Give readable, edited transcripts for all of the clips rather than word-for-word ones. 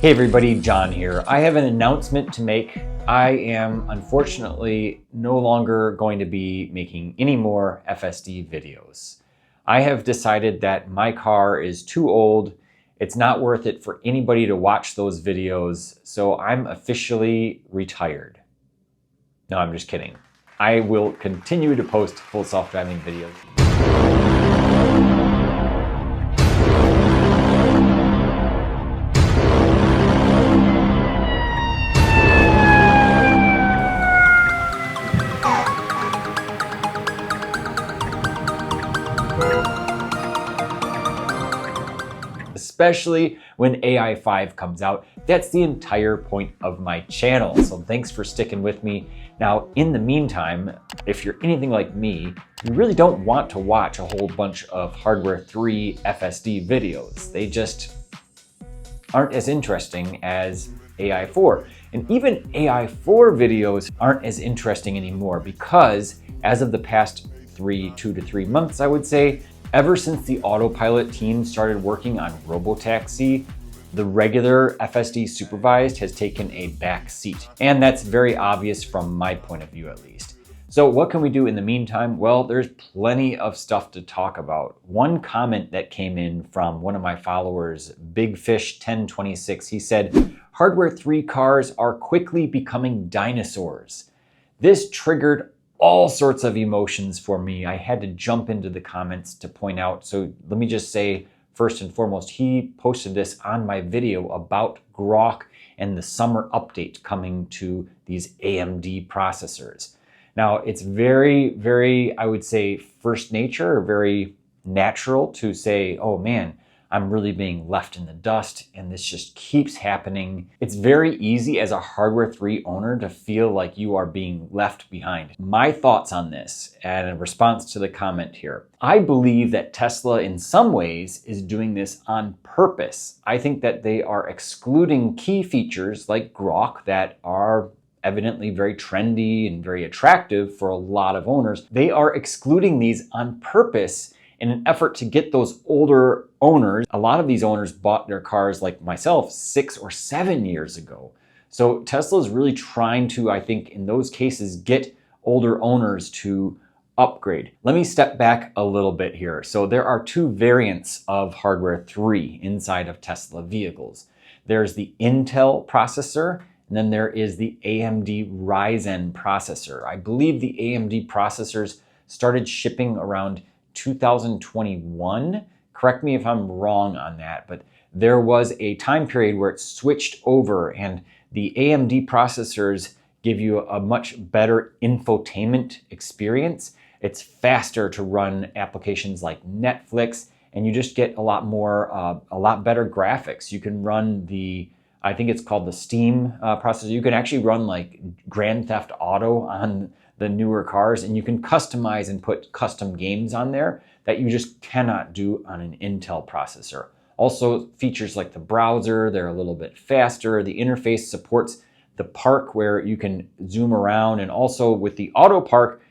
Hey everybody, John here. I have an announcement to make. I am unfortunately no longer going to be making any more FSD videos. I have decided that my car is too old. It's not worth it for anybody to watch those videos, so I'm officially retired. No, I'm just kidding. I will continue to post full self-driving videos. Especially when AI5 comes out. That's the entire point of my channel. So thanks for sticking with me. Now, in the meantime, if you're anything like me, you really don't want to watch a whole bunch of Hardware 3 FSD videos. They just aren't as interesting as AI4. And even AI4 videos aren't as interesting anymore because as of the past 2 to 3 months, I would say, ever since the autopilot team started working on Robotaxi, the regular FSD Supervised has taken a back seat. And that's very obvious from my point of view, at least. So what can we do in the meantime? Well, there's plenty of stuff to talk about. One comment that came in from one of my followers, BigFish1026, he said, Hardware 3 cars are quickly becoming dinosaurs. This triggered all sorts of emotions for me. I had to jump into the comments to point out. So let me just say, first and foremost, he posted this on my video about Grok and the summer update coming to these AMD processors. Now, it's very, I would say, first nature, or very natural to say, oh man, I'm really being left in the dust and this just keeps happening. It's very easy as a Hardware 3 owner to feel like you are being left behind. My thoughts on this and in response to the comment here. I believe that Tesla in some ways is doing this on purpose. I think that they are excluding key features like Grok that are evidently very trendy and very attractive for a lot of owners. They are excluding these on purpose in an effort to get those older owners. A lot of these owners bought their cars, like myself, 6 or 7 years ago. So Tesla is really trying to, I think, in those cases, get older owners to upgrade. Let me step back a little bit here. So there are 2 variants of Hardware 3 inside of Tesla vehicles. There's the Intel processor, and then there is the AMD Ryzen processor. I believe the AMD processors started shipping around 2021. Correct me if I'm wrong on that, but there was a time period where it switched over and the AMD processors give you a much better infotainment experience. It's faster to run applications like Netflix, and you just get a lot better graphics. You can run I think it's called the Steam processor. You can actually run like Grand Theft Auto on the newer cars, and you can customize and put custom games on there that you just cannot do on an Intel processor. Also, features like the browser, they're a little bit faster. The interface supports the park where you can zoom around, and also with the auto park,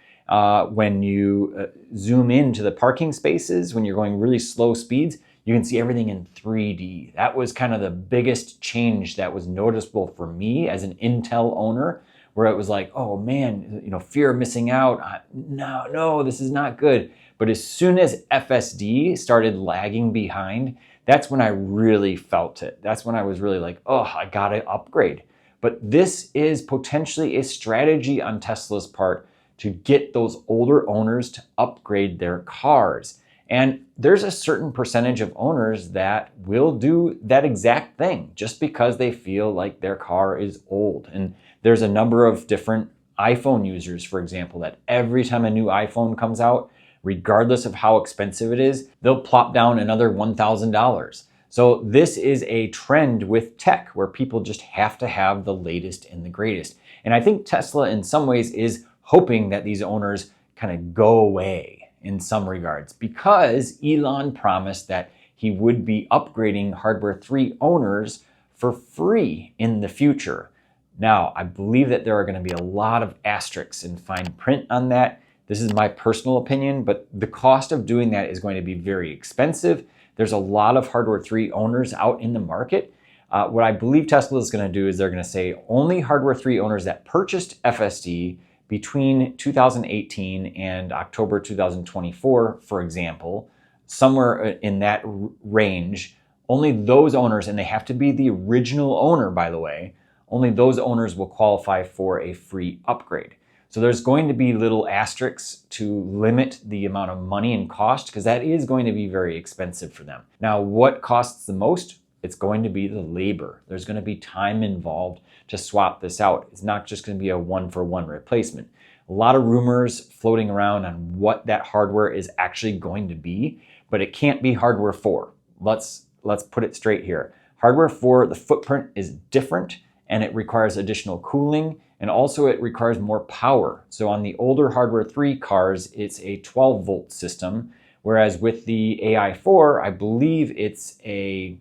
when you zoom into the parking spaces, when you're going really slow speeds, you can see everything in 3D. That was kind of the biggest change that was noticeable for me as an Intel owner, where it was like, oh man, fear of missing out. No, this is not good. But as soon as FSD started lagging behind, that's when I really felt it. That's when I was really like, oh, I gotta upgrade. But this is potentially a strategy on Tesla's part to get those older owners to upgrade their cars. And there's a certain percentage of owners that will do that exact thing just because they feel like their car is old. And there's a number of different iPhone users, for example, that every time a new iPhone comes out, regardless of how expensive it is, they'll plop down another $1,000. So this is a trend with tech where people just have to have the latest and the greatest. And I think Tesla in some ways is hoping that these owners kind of go away in some regards, because Elon promised that he would be upgrading Hardware 3 owners for free in the future. Now, I believe that there are going to be a lot of asterisks and fine print on that. This is my personal opinion, but the cost of doing that is going to be very expensive. There's a lot of Hardware 3 owners out in the market. What I believe Tesla is going to do is they're going to say only Hardware 3 owners that purchased FSD between 2018 and October 2024, for example, somewhere in that range, only those owners, and they have to be the original owner, by the way, only those owners will qualify for a free upgrade. So there's going to be little asterisks to limit the amount of money and cost, because that is going to be very expensive for them. Now, what costs the most? It's going to be the labor. There's going to be time involved to swap this out. It's not just going to be a one-for-one replacement. A lot of rumors floating around on what that hardware is actually going to be, but it can't be Hardware 4. Let's put it straight here. Hardware 4, the footprint is different, and it requires additional cooling, and also it requires more power. So on the older Hardware 3 cars, it's a 12-volt system, whereas with the AI4, I believe it's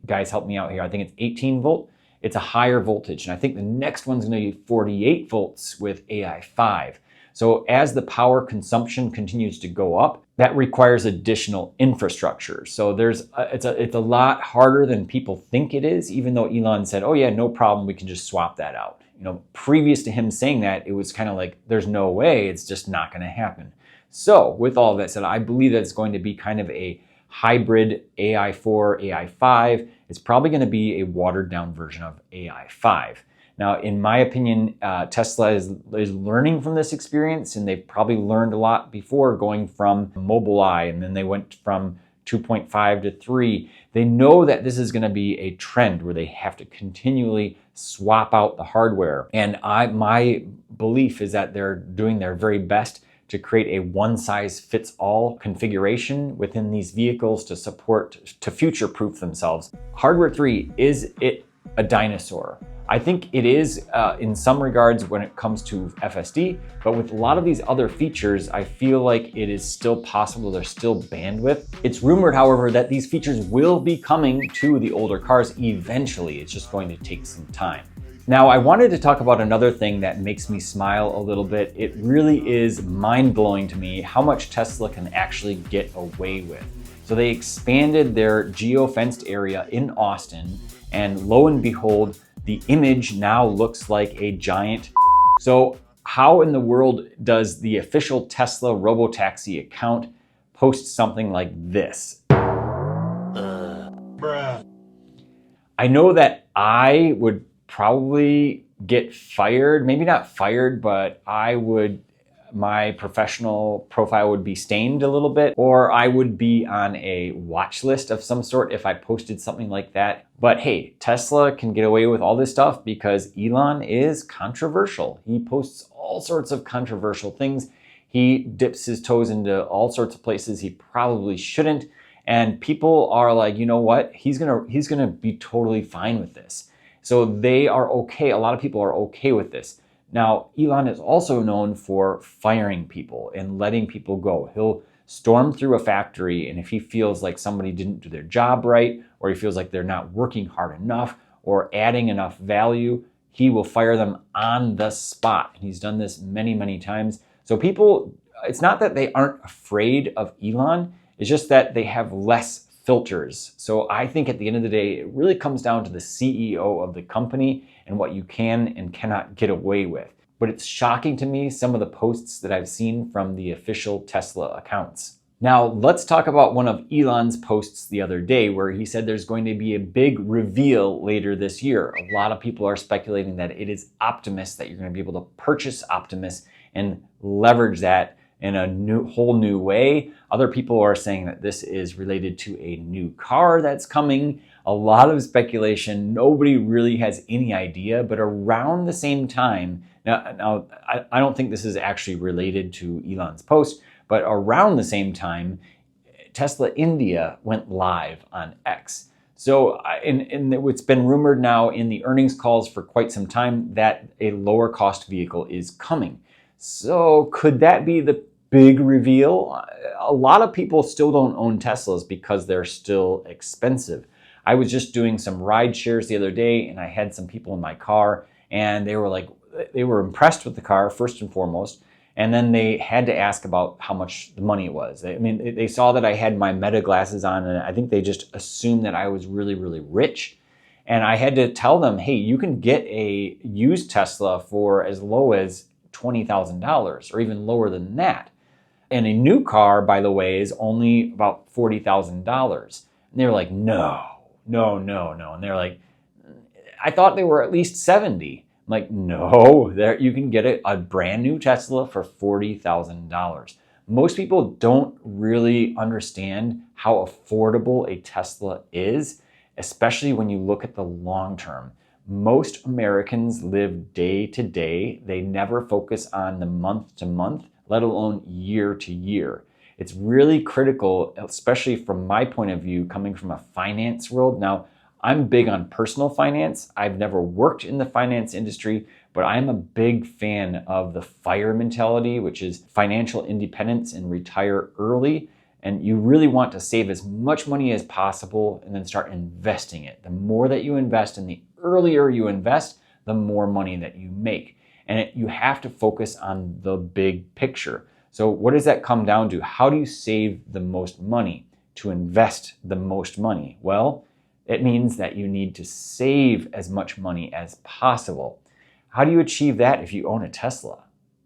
guys help me out here, I think it's 18 volt. It's a higher voltage, and I think the next one's going to be 48 volts with AI5. So as the power consumption continues to go up, that requires additional infrastructure. So it's a lot harder than people think it is, even though Elon said, oh yeah, no problem, we can just swap that out. You know, previous to him saying that, it was kind of like, there's no way, it's just not going to happen. So with all of that said, I believe that it's going to be kind of a hybrid AI4, AI5. It's probably going to be a watered down version of AI5. Now, in my opinion, Tesla is learning from this experience, and they've probably learned a lot before going from Mobileye, and then they went from 2.5 to 3. They know that this is going to be a trend where they have to continually swap out the hardware. And my belief is that they're doing their very best to create a one-size-fits-all configuration within these vehicles to future-proof themselves. Hardware 3, is it a dinosaur? I think it is in some regards when it comes to FSD, but with a lot of these other features, I feel like it is still possible, there's still bandwidth. It's rumored, however, that these features will be coming to the older cars eventually. It's just going to take some time. Now, I wanted to talk about another thing that makes me smile a little bit. It really is mind-blowing to me how much Tesla can actually get away with. So they expanded their geo-fenced area in Austin, and lo and behold, the image now looks like a giant. So how in the world does the official Tesla Robotaxi account post something like this? Bruh. I know that I would probably get fired, maybe not fired, but my professional profile would be stained a little bit, or I would be on a watch list of some sort if I posted something like that. But hey, Tesla can get away with all this stuff because Elon is controversial. He posts all sorts of controversial things. He dips his toes into all sorts of places he probably shouldn't. And people are like, you know what? He's gonna be totally fine with this. So they are okay. A lot of people are okay with this. Now, Elon is also known for firing people and letting people go. He'll storm through a factory, and if he feels like somebody didn't do their job right, or he feels like they're not working hard enough or adding enough value, he will fire them on the spot. And he's done this many, many times. So people, it's not that they aren't afraid of Elon, it's just that they have less filters. So I think at the end of the day, it really comes down to the CEO of the company and what you can and cannot get away with. But it's shocking to me, some of the posts that I've seen from the official Tesla accounts. Now, let's talk about one of Elon's posts the other day where he said there's going to be a big reveal later this year. A lot of people are speculating that it is Optimus, that you're going to be able to purchase Optimus and leverage that in a whole new way. Other people are saying that this is related to a new car that's coming. A lot of speculation. Nobody really has any idea, but around the same time, now I don't think this is actually related to Elon's post, but around the same time, Tesla India went live on X. So it's been rumored now in the earnings calls for quite some time that a lower cost vehicle is coming. So could that be the big reveal? A lot of people still don't own Teslas because they're still expensive. I was just doing some ride shares the other day, and I had some people in my car, and they were impressed with the car first and foremost, and then they had to ask about how much the money was. I mean, they saw that I had my Meta glasses on, and I think they just assumed that I was really, really rich. And I had to tell them, hey, you can get a used Tesla for as low as $20,000 or even lower than that. And a new car, by the way, is only about $40,000. And they were like, no. And they're like, I thought they were at least 70. I'm like, no, there you can get a brand new Tesla for $40,000. Most people don't really understand how affordable a Tesla is, especially when you look at the long term. Most Americans live day to day. They never focus on the month to month, let alone year to year. It's really critical, especially from my point of view, coming from a finance world. Now, I'm big on personal finance. I've never worked in the finance industry, but I'm a big fan of the FIRE mentality, which is financial independence and retire early. And you really want to save as much money as possible and then start investing it. The more that you invest and the earlier you invest, the more money that you make. And you have to focus on the big picture. So what does that come down to? How do you save the most money to invest the most money? Well, it means that you need to save as much money as possible. How do you achieve that if you own a Tesla?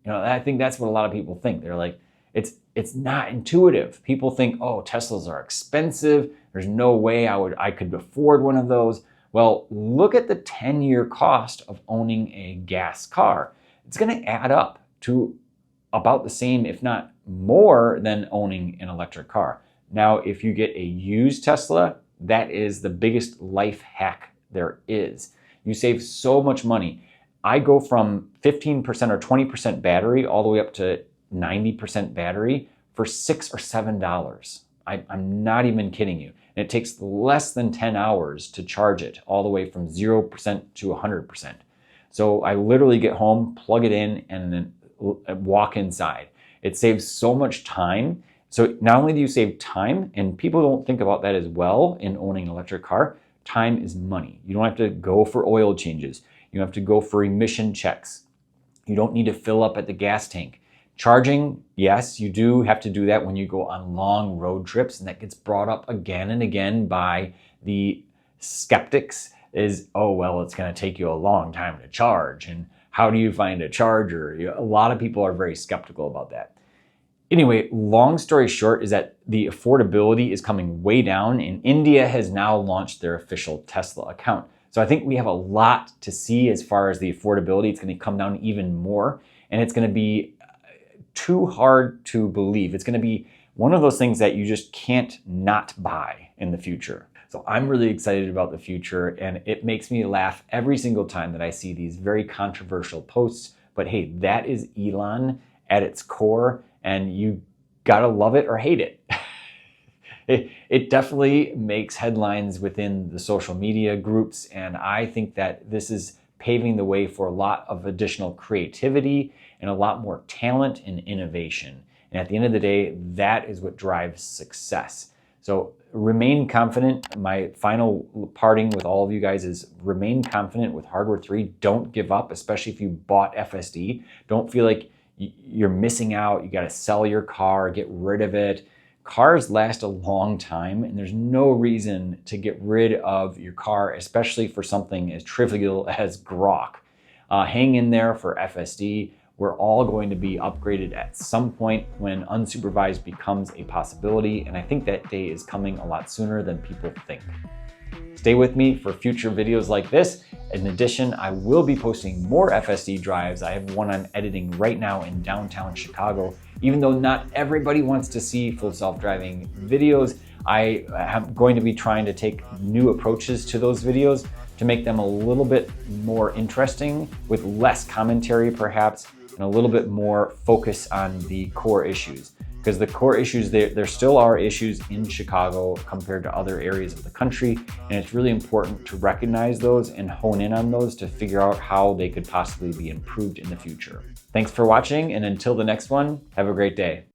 I think that's what a lot of people think. They're like, it's not intuitive. People think, oh, Teslas are expensive. There's no way I could afford one of those. Well, look at the 10-year cost of owning a gas car. It's going to add up to about the same, if not more, than owning an electric car. Now, if you get a used Tesla, that is the biggest life hack there is. You save so much money. I go from 15% or 20% battery all the way up to 90% battery for $6 or $7. I'm not even kidding you. And it takes less than 10 hours to charge it all the way from 0% to 100%. So I literally get home, plug it in, and then walk inside. It saves so much time. So not only do you save time, and people don't think about that as well in owning an electric car, time is money. You don't have to go for oil changes. You don't have to go for emission checks. You don't need to fill up at the gas tank. Charging, yes, you do have to do that when you go on long road trips, and that gets brought up again and again by the skeptics is, oh, well, it's going to take you a long time to charge, and how do you find a charger? A lot of people are very skeptical about that. Anyway, long story short is that the affordability is coming way down, and India has now launched their official Tesla account. So I think we have a lot to see as far as the affordability. It's going to come down even more, and it's going to be too hard to believe. It's going to be one of those things that you just can't not buy in the future. So I'm really excited about the future, and it makes me laugh every single time that I see these very controversial posts. But hey, that is Elon at its core, and you gotta love it or hate it. It definitely makes headlines within the social media groups, and I think that this is paving the way for a lot of additional creativity and a lot more talent and innovation. And at the end of the day, that is what drives success. So remain confident. My final parting with all of you guys is remain confident with Hardware 3. Don't give up, especially if you bought FSD. Don't feel like you're missing out. You got to sell your car, get rid of it. Cars last a long time, and there's no reason to get rid of your car, especially for something as trivial as Grok. Hang in there for FSD. We're all going to be upgraded at some point when unsupervised becomes a possibility, and I think that day is coming a lot sooner than people think. Stay with me for future videos like this. In addition, I will be posting more FSD drives. I have one I'm editing right now in downtown Chicago. Even though not everybody wants to see full self-driving videos, I am going to be trying to take new approaches to those videos to make them a little bit more interesting with less commentary perhaps, and a little bit more focus on the core issues. Because the core issues, there still are issues in Chicago compared to other areas of the country, and it's really important to recognize those and hone in on those to figure out how they could possibly be improved in the future. Thanks for watching, and until the next one, have a great day.